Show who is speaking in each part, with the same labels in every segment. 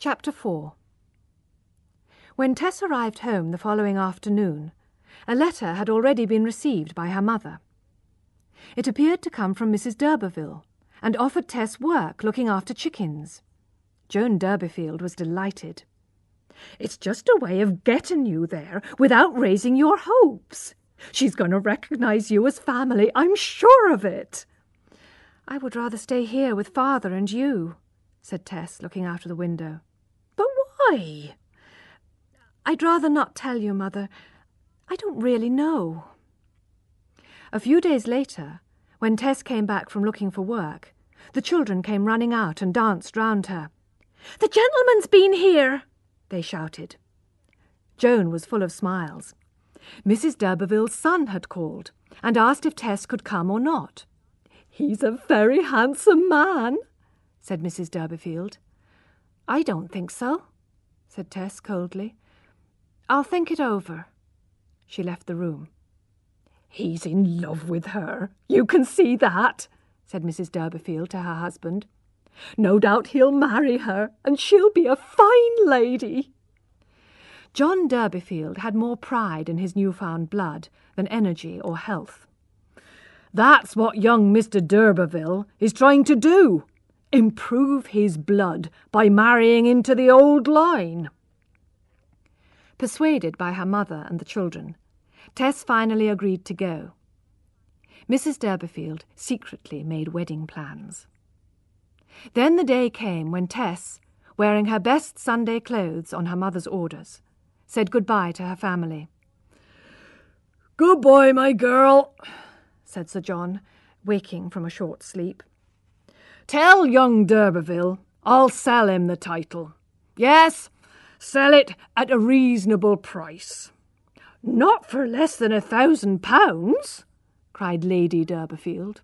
Speaker 1: Chapter 4. When Tess arrived home the following afternoon, a letter had already been received by her mother. It appeared to come from Mrs. d'Urberville, and offered Tess work looking after chickens. Joan Durbeyfield was delighted. "It's just a way of getting you there without raising your hopes. She's going to recognise you as family, I'm sure of it." "I would rather stay here with father and you," said Tess, looking out of the window. "But why?" "I'd rather not tell you, Mother. I don't really know." A few days later, when Tess came back from looking for work, the children came running out and danced round her. "The gentleman's been here!" they shouted. Joan was full of smiles. Mrs. d'Urberville's son had called and asked if Tess could come or not. "He's a very handsome man," said Mrs. Durbeyfield. "I don't think so," said Tess coldly. "I'll think it over." She left the room. "He's in love with her, you can see that," said Mrs. Durbeyfield to her husband. "No doubt he'll marry her, and she'll be a fine lady." John Durbeyfield had more pride in his new-found blood than energy or health. "That's what young Mr. d'Urberville is trying to do. Improve his blood by marrying into the old line." Persuaded by her mother and the children, Tess finally agreed to go. Mrs. Durbeyfield secretly made wedding plans. Then the day came when Tess, wearing her best Sunday clothes on her mother's orders, said goodbye to her family. "Good-bye, my girl," said Sir John, waking from a short sleep. "Tell young d'Urberville I'll sell him the title. Yes, sell it at a reasonable price." "Not for less than £1,000, cried Lady Durbeyfield.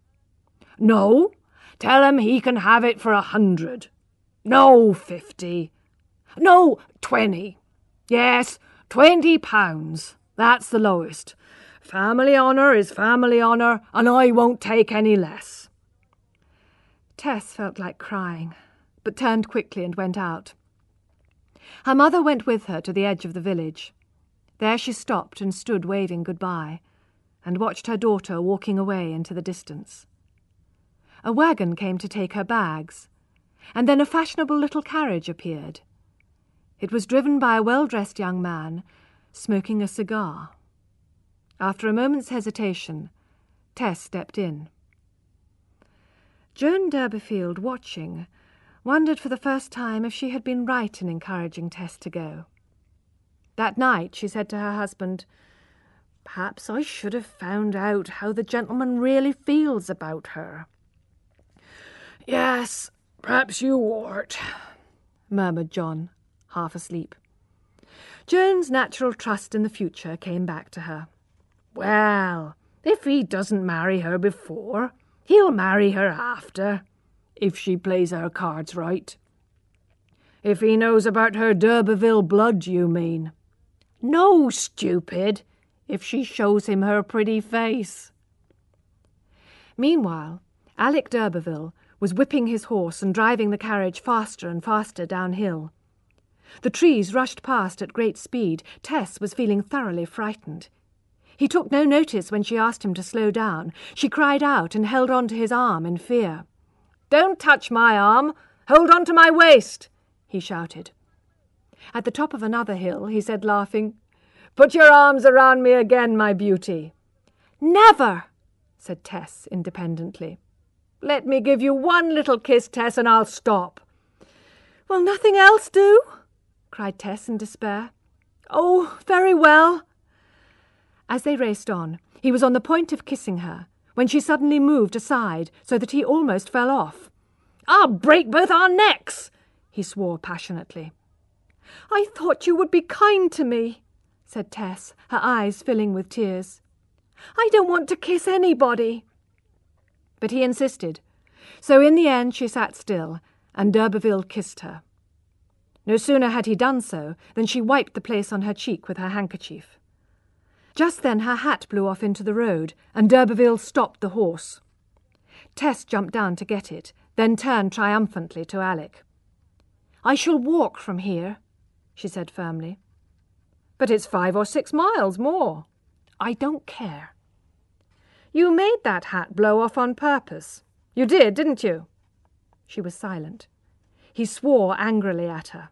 Speaker 1: "No, tell him he can have it for 100. No, 50. No, 20. Yes, £20. That's the lowest. Family honour is family honour, and I won't take any less." Tess felt like crying, but turned quickly and went out. Her mother went with her to the edge of the village. There she stopped and stood waving goodbye, and watched her daughter walking away into the distance. A wagon came to take her bags, and then a fashionable little carriage appeared. It was driven by a well-dressed young man, smoking a cigar. After a moment's hesitation, Tess stepped in. Joan Durbeyfield, watching, wondered for the first time if she had been right in encouraging Tess to go. That night she said to her husband, "Perhaps I should have found out how the gentleman really feels about her." "Yes, perhaps you ought," murmured John, half asleep. Joan's natural trust in the future came back to her. "Well, if he doesn't marry her before, he'll marry her after, if she plays her cards right." "If he knows about her d'Urberville blood, you mean?" "No, stupid, if she shows him her pretty face." Meanwhile, Alec d'Urberville was whipping his horse and driving the carriage faster and faster downhill. The trees rushed past at great speed. Tess was feeling thoroughly frightened. He took no notice when she asked him to slow down. She cried out and held on to his arm in fear. "Don't touch my arm! Hold on to my waist!" he shouted. At the top of another hill he said, laughing, "Put your arms around me again, my beauty." "Never!" said Tess independently. "Let me give you one little kiss, Tess, and I'll stop." "Will nothing else do?" cried Tess in despair. "Oh, very well." As they raced on, he was on the point of kissing her, when she suddenly moved aside so that he almost fell off. "I'll break both our necks!" he swore passionately. "I thought you would be kind to me," said Tess, her eyes filling with tears. "I don't want to kiss anybody." But he insisted, so in the end she sat still, and d'Urberville kissed her. No sooner had he done so than she wiped the place on her cheek with her handkerchief. Just then her hat blew off into the road, and d'Urberville stopped the horse. Tess jumped down to get it, then turned triumphantly to Alec. I shall walk from here, she said firmly. But it's 5 or 6 miles more. I don't care. You made that hat blow off on purpose. You did, didn't you? She was silent. He swore angrily at her.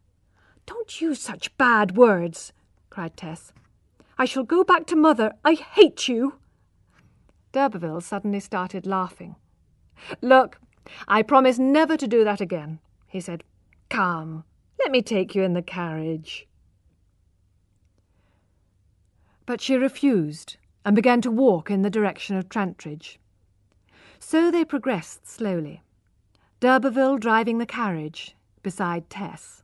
Speaker 1: Don't use such bad words, cried Tess. I shall go back to Mother. I hate you. D'Urberville suddenly started laughing. Look, I promise never to do that again, he said. Come, let me take you in the carriage. But she refused and began to walk in the direction of Trantridge. So they progressed slowly, d'Urberville driving the carriage beside Tess.